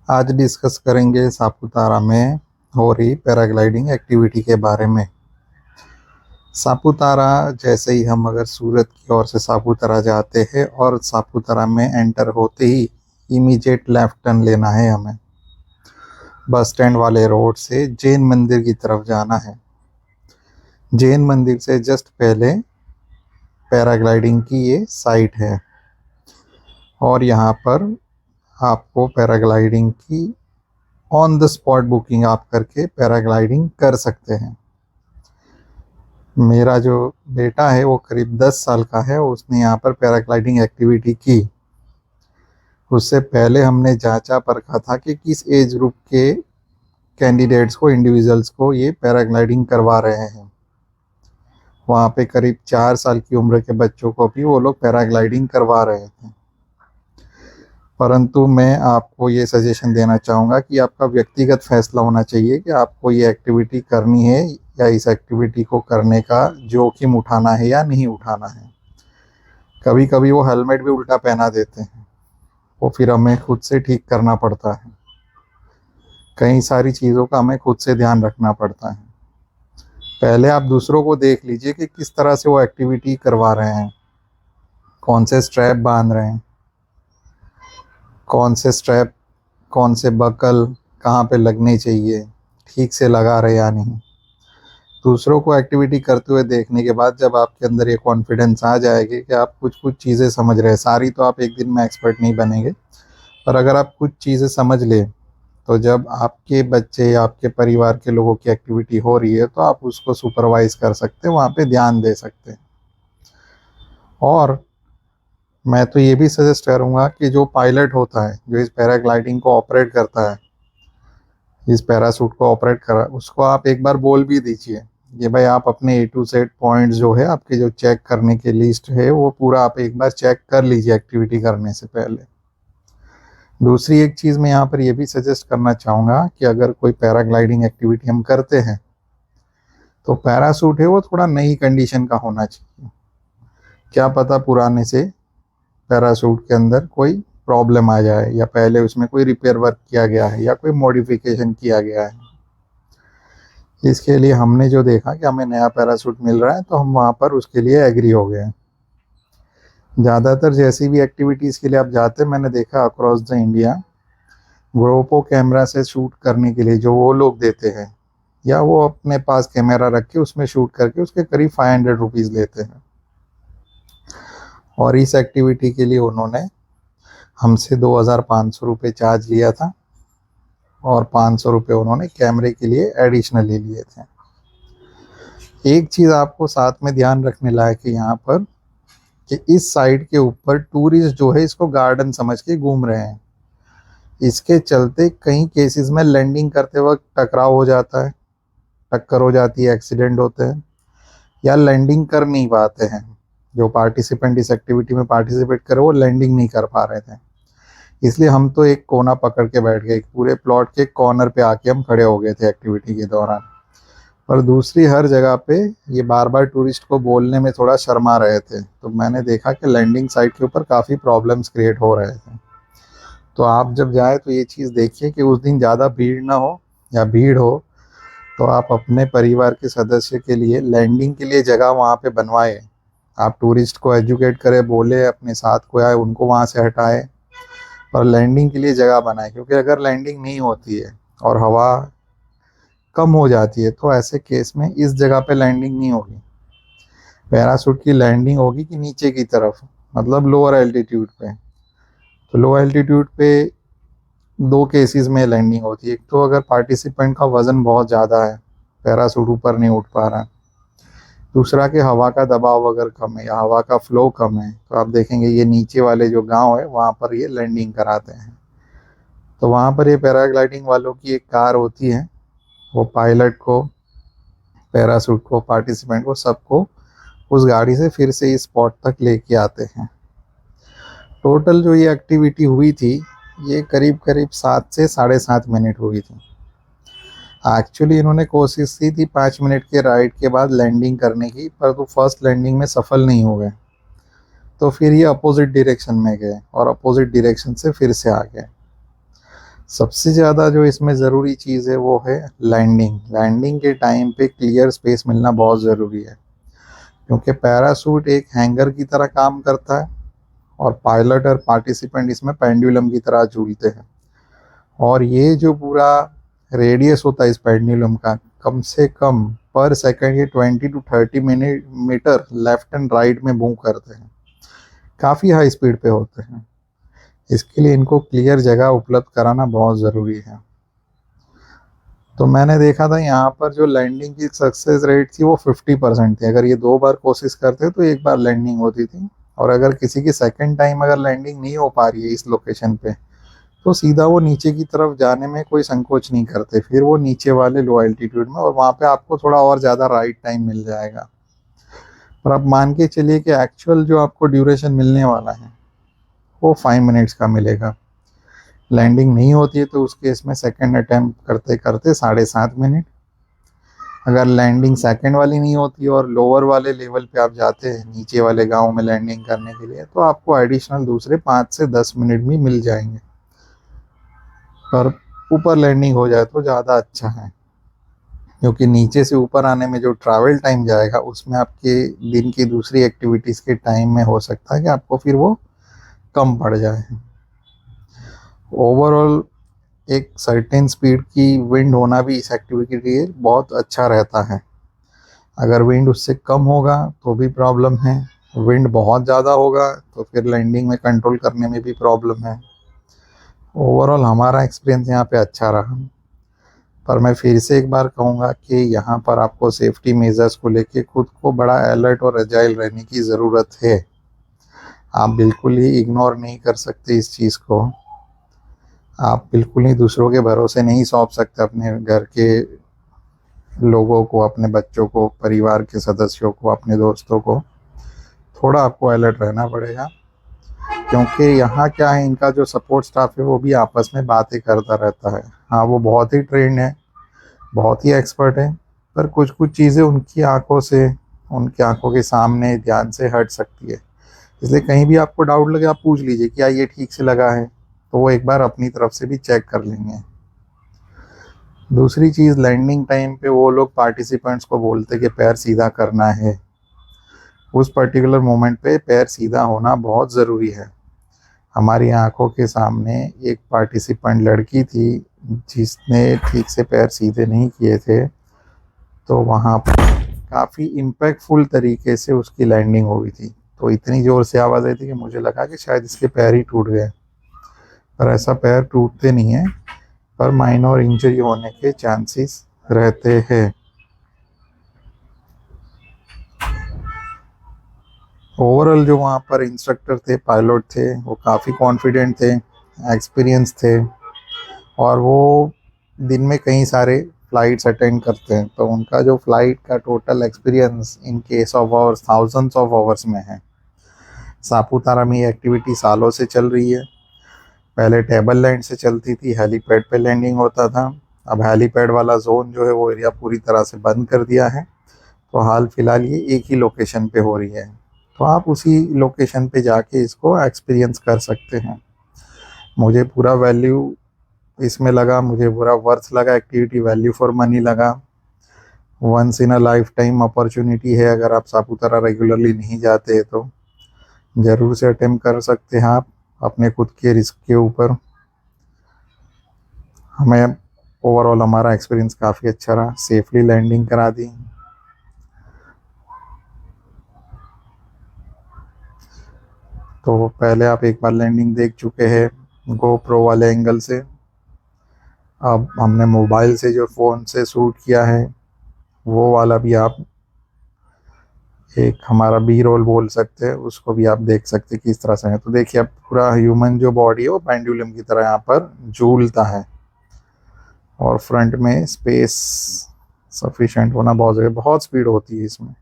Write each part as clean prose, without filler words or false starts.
आज डिस्कस करेंगे सापुतारा में हो रही पैराग्लाइडिंग एक्टिविटी के बारे में। सापुतारा जैसे ही हम अगर सूरत की ओर से सापुतारा जाते हैं और सापुतारा में एंटर होते ही इमीडिएट लेफ्ट टर्न लेना है हमें। बस स्टैंड वाले रोड से जैन मंदिर की तरफ जाना है। जैन मंदिर से जस्ट पहले पैराग्लाइडिंग की ये साइट है और यहाँ पर आपको पैराग्लाइडिंग की ऑन द स्पॉट बुकिंग आप करके पैराग्लाइडिंग कर सकते हैं। मेरा जो बेटा है वो करीब 10 साल का है, उसने यहाँ पर पैराग्लाइडिंग एक्टिविटी की। उससे पहले हमने जांचा परखा था कि किस एज ग्रुप के कैंडिडेट्स को, इंडिविजुअल्स को ये पैराग्लाइडिंग करवा रहे हैं। वहाँ पे करीब 4 साल की उम्र के बच्चों को भी वो लोग पैराग्लाइडिंग करवा रहे थे। परंतु मैं आपको ये सजेशन देना चाहूँगा कि आपका व्यक्तिगत फैसला होना चाहिए कि आपको ये एक्टिविटी करनी है या इस एक्टिविटी को करने का जोखिम उठाना है या नहीं उठाना है। कभी कभी वो हेलमेट भी उल्टा पहना देते हैं, वो फिर हमें खुद से ठीक करना पड़ता है। कई सारी चीज़ों का हमें खुद से ध्यान रखना पड़ता है। पहले आप दूसरों को देख लीजिए कि किस तरह से वो एक्टिविटी करवा रहे हैं, कौन से स्ट्रैप बांध रहे हैं, कौन से स्ट्रैप, कौन से बकल कहाँ पे लगने चाहिए, ठीक से लगा रहे या नहीं। दूसरों को एक्टिविटी करते हुए देखने के बाद जब आपके अंदर ये कॉन्फिडेंस आ जाएगी कि आप कुछ कुछ चीज़ें समझ रहे हैं, सारी तो आप एक दिन में एक्सपर्ट नहीं बनेंगे, पर अगर आप कुछ चीज़ें समझ लें तो जब आपके बच्चे या आपके परिवार के लोगों की एक्टिविटी हो रही है तो आप उसको सुपरवाइज कर सकते हैं, वहाँ पे ध्यान दे सकते हैं। और मैं तो ये भी सजेस्ट करूँगा कि जो पायलट होता है, जो इस पैराग्लाइडिंग को ऑपरेट करता है, इस पैरासूट को ऑपरेट कर रहा है, उसको आप एक बार बोल भी दीजिए कि भाई आप अपने A to Z पॉइंट्स जो है आपके, जो चेक करने की लिस्ट है, वो पूरा आप एक बार चेक कर लीजिए एक्टिविटी करने से पहले। दूसरी एक चीज़ मैं यहाँ पर ये भी सजेस्ट करना चाहूँगा कि अगर कोई पैराग्लाइडिंग एक्टिविटी हम करते हैं तो पैरासूट है वो थोड़ा नई कंडीशन का होना चाहिए। क्या पता पुराने से पैरासूट के अंदर कोई प्रॉब्लम आ जाए या पहले उसमें कोई रिपेयर वर्क किया गया है या कोई मॉडिफिकेशन किया गया है। इसके लिए हमने जो देखा कि हमें नया पैरासूट मिल रहा है तो हम वहाँ पर उसके लिए एग्री हो गए। ज़्यादातर जैसी भी एक्टिविटीज़ के लिए आप जाते हैं, मैंने देखा अक्रॉस द इंडिया, ग्रोपो कैमरा से शूट करने के लिए जो वो लोग देते हैं या वो अपने पास कैमरा रख के उसमें शूट करके उसके करीब 500 रुपीज़ लेते हैं। और इस एक्टिविटी के लिए उन्होंने हमसे 2500 रुपये चार्ज लिया था और 500 रुपये उन्होंने कैमरे के लिए एडिशनली लिए थे। एक चीज़ आपको साथ में ध्यान रखने लायक है यहाँ पर कि इस साइड के ऊपर टूरिस्ट जो है इसको गार्डन समझ के घूम रहे हैं। इसके चलते कई केसेस में लैंडिंग करते वक्त टकराव हो जाता है, टक्कर हो जाती है, एक्सीडेंट होते हैं या लैंडिंग कर नहीं पाते हैं। जो पार्टिसिपेंट इस एक्टिविटी में पार्टिसिपेट करे वो लैंडिंग नहीं कर पा रहे थे, इसलिए हम तो एक कोना पकड़ के बैठ गए, पूरे प्लॉट के कॉर्नर पे आके हम खड़े हो गए थे एक्टिविटी के दौरान। पर दूसरी हर जगह पे ये बार बार टूरिस्ट को बोलने में थोड़ा शर्मा रहे थे, तो मैंने देखा कि लैंडिंग साइट के ऊपर काफ़ी प्रॉब्लम्स क्रिएट हो रहे थे। तो आप जब जाए तो ये चीज़ देखिए कि उस दिन ज़्यादा भीड़ ना हो, या भीड़ हो तो आप अपने परिवार के सदस्य के लिए लैंडिंग के लिए जगह वहाँ पे बनवाएं। आप टूरिस्ट को एजुकेट करें, बोले अपने साथ कोई आए उनको वहाँ से हटाएं, पर लैंडिंग के लिए जगह बनाएं। क्योंकि अगर लैंडिंग नहीं होती है और हवा कम हो जाती है तो ऐसे केस में इस जगह पे लैंडिंग नहीं होगी। पैराशूट की लैंडिंग होगी कि नीचे की तरफ, मतलब लोअर एल्टीट्यूड पे। तो लो एल्टीट्यूड पे दो केसेस में लैंडिंग होती है। एक तो अगर पार्टिसिपेंट का वज़न बहुत ज़्यादा है, पैराशूट ऊपर नहीं उठ पा रहा है। दूसरा कि हवा का दबाव अगर कम है या हवा का फ्लो कम है, तो आप देखेंगे ये नीचे वाले जो गांव है वहाँ पर ये लैंडिंग कराते हैं। तो वहाँ पर ये पैराग्लाइडिंग वालों की एक कार होती है, वो पायलट को, पैराशूट को, पार्टिसिपेंट को, सबको उस गाड़ी से फिर से इस स्पॉट तक लेके आते हैं। टोटल जो ये एक्टिविटी हुई थी ये करीब करीब 7 से 7.5 मिनट हुई थी। एक्चुअली इन्होंने कोशिश की थी 5 मिनट के राइड के बाद लैंडिंग करने की, पर तो फर्स्ट लैंडिंग में सफल नहीं हो गए। तो फिर ये अपोजिट डायरेक्शन में गए और अपोजिट डायरेक्शन से फिर से आ गए। सबसे ज़्यादा जो इसमें ज़रूरी चीज़ है वो है लैंडिंग। लैंडिंग के टाइम पे क्लियर स्पेस मिलना बहुत ज़रूरी है, क्योंकि पैराशूट एक हैंगर की तरह काम करता है और पायलट और पार्टिसिपेंट इसमें पेंडुलम की तरह झूलते हैं। और ये जो पूरा रेडियस होता है इस पेंडुलम का, कम से कम पर सेकंड ये 20 to 30 metre left and right में मूव करते हैं। काफ़ी हाई स्पीड पे होते हैं। इसके लिए इनको क्लियर जगह उपलब्ध कराना बहुत ज़रूरी है। तो मैंने देखा था यहाँ पर जो लैंडिंग की सक्सेस रेट थी वो 50% थी। अगर ये 2 बार कोशिश करते तो 1 बार लैंडिंग होती थी। और अगर किसी की सेकंड टाइम अगर लैंडिंग नहीं हो पा रही है इस लोकेशन पे, तो सीधा वो नीचे की तरफ जाने में कोई संकोच नहीं करते, फिर वो नीचे वाले लो एल्टीट्यूड में, और वहाँ पे आपको थोड़ा और ज़्यादा राइट टाइम मिल जाएगा। पर आप मान के चलिए कि एक्चुअल जो आपको ड्यूरेशन मिलने वाला है वो 5 मिनट्स का मिलेगा। लैंडिंग नहीं होती है तो उस केस में सेकंड अटैम्प्ट करते करते 7.5 मिनट। अगर लैंडिंग सेकंड वाली नहीं होती और लोअर वाले लेवल पे आप जाते हैं नीचे वाले गांव में लैंडिंग करने के लिए, तो आपको एडिशनल दूसरे 5 से 10 मिनट भी मिल जाएंगे। पर ऊपर लैंडिंग हो जाए तो ज़्यादा अच्छा है, क्योंकि नीचे से ऊपर आने में जो ट्रैवल टाइम जाएगा उसमें आपके दिन की दूसरी एक्टिविटीज़ के टाइम में हो सकता है कि आपको फिर वो कम पड़ जाए। ओवरऑल एक सर्टेन स्पीड की विंड होना भी इस एक्टिविटी के लिए बहुत अच्छा रहता है। अगर विंड उससे कम होगा तो भी प्रॉब्लम है, विंड बहुत ज़्यादा होगा तो फिर लैंडिंग में कंट्रोल करने में भी प्रॉब्लम है। ओवरऑल हमारा एक्सपीरियंस यहाँ पे अच्छा रहा। पर मैं फिर से एक बार कहूँगा कि यहाँ पर आपको सेफ्टी मेजर्स को लेके खुद को बड़ा अलर्ट और एजाइल रहने की ज़रूरत है। आप बिल्कुल ही इग्नोर नहीं कर सकते इस चीज़ को। आप बिल्कुल ही दूसरों के भरोसे नहीं सौंप सकते अपने घर के लोगों को, अपने बच्चों को, परिवार के सदस्यों को, अपने दोस्तों को। थोड़ा आपको अलर्ट रहना पड़ेगा, क्योंकि यहाँ क्या है, इनका जो सपोर्ट स्टाफ है वो भी आपस में बातें करता रहता है। हाँ, वो बहुत ही ट्रेंड है, बहुत ही एक्सपर्ट है, पर कुछ कुछ चीज़ें उनकी आंखों से, उनकी आंखों के सामने ध्यान से हट सकती है। इसलिए कहीं भी आपको डाउट लगे आप पूछ लीजिए क्या ये ठीक से लगा है, तो वो एक बार अपनी तरफ से भी चेक कर लेंगे। दूसरी चीज़, लैंडिंग टाइम पे वो लोग पार्टिसिपेंट्स को बोलते कि पैर सीधा करना है। उस पर्टिकुलर मोमेंट पे पैर सीधा होना बहुत ज़रूरी है। हमारी आंखों के सामने एक पार्टिसिपेंट लड़की थी जिसने ठीक से पैर सीधे नहीं किए थे, तो वहाँ पर काफ़ी इम्पैक्टफुल तरीके से उसकी लैंडिंग हो गई थी। तो इतनी ज़ोर से आवाज़ आई थी कि मुझे लगा कि शायद इसके पैर ही टूट गए, पर ऐसा पैर टूटते नहीं है, पर माइनर इंजरी होने के चांसेस रहते हैं। ओवरऑल जो वहाँ पर इंस्ट्रक्टर थे, पायलट थे, वो काफ़ी कॉन्फिडेंट थे, एक्सपीरियंस थे, और वो दिन में कई सारे फ्लाइट्स अटेंड करते हैं। तो उनका जो फ्लाइट का total experience in case of hours, thousands of hours में है। सापुतारा में ये एक्टिविटी सालों से चल रही है। पहले टेबल लैंड से चलती थी, हेलीपैड पे लैंडिंग होता था। अब हेलीपैड वाला जोन जो है वो एरिया पूरी तरह से बंद कर दिया है, तो हाल फिलहाल ये एक ही लोकेशन पे हो रही है। तो आप उसी लोकेशन पे जाके इसको एक्सपीरियंस कर सकते हैं। मुझे पूरा वैल्यू इसमें लगा, मुझे पूरा वर्थ लगा, एक्टिविटी वैल्यू फॉर मनी लगा। Once in a lifetime opportunity है। अगर आप सापुतारा रेगुलरली नहीं जाते तो ज़रूर से अटेम्प्ट कर सकते हैं आप, अपने खुद के रिस्क के ऊपर। हमें ओवरऑल हमारा एक्सपीरियंस काफ़ी अच्छा रहा, सेफली लैंडिंग करा दी। तो पहले आप एक बार लैंडिंग देख चुके हैं गोप्रो वाले एंगल से। अब हमने मोबाइल से जो फ़ोन से शूट किया है वो वाला भी आप एक हमारा बी रोल बोल सकते हैं, उसको भी आप देख सकते हैं किस तरह से है। तो देखिए अब पूरा ह्यूमन जो बॉडी है वो पेंडुलम की तरह यहाँ पर झूलता है, और फ्रंट में स्पेस सफिशिएंट होना बहुत ज़रूरी, बहुत स्पीड होती है इसमें।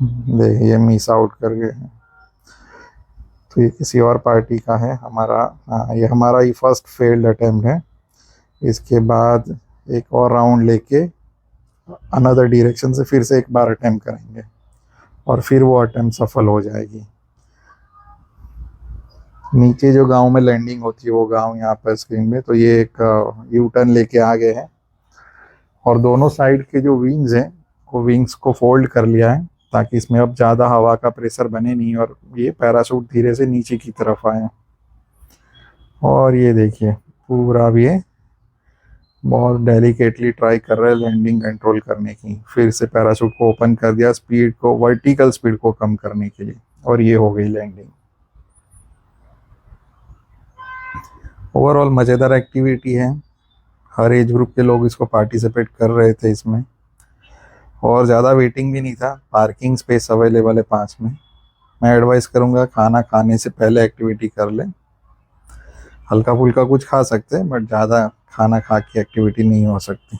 देखिए मिस आउट कर गए हैं। तो ये किसी और पार्टी का है हमारा। हाँ, ये हमारा ही फर्स्ट फेल्ड अटेम्प्ट है। इसके बाद एक और राउंड लेके अनदर डायरेक्शन से फिर से एक बार अटेम्प्ट करेंगे, और फिर वो अटेम्प्ट सफल हो जाएगी। नीचे जो गांव में लैंडिंग होती है वो गांव यहाँ पर स्क्रीन में, तो ये एक यू टर्न लेके आ गए हैं और दोनों साइड के जो विंग्स हैं वो विंग्स को फोल्ड कर लिया है ताकि इसमें अब ज़्यादा हवा का प्रेशर बने नहीं और ये पैराशूट धीरे से नीचे की तरफ आए। और ये देखिए पूरा अब ये बहुत डेलिकेटली ट्राई कर रहा है लैंडिंग कंट्रोल करने की। फिर से पैराशूट को ओपन कर दिया स्पीड को, वर्टिकल स्पीड को कम करने के लिए, और ये हो गई लैंडिंग। ओवरऑल मज़ेदार एक्टिविटी है, हर एज ग्रुप के लोग इसको पार्टिसिपेट कर रहे थे इसमें, और ज़्यादा वेटिंग भी नहीं था, पार्किंग स्पेस अवेलेबल है 5 में। मैं एडवाइस करूँगा खाना खाने से पहले एक्टिविटी कर लें, हल्का फुल्का कुछ खा सकते हैं बट ज़्यादा खाना खा के एक्टिविटी नहीं हो सकती।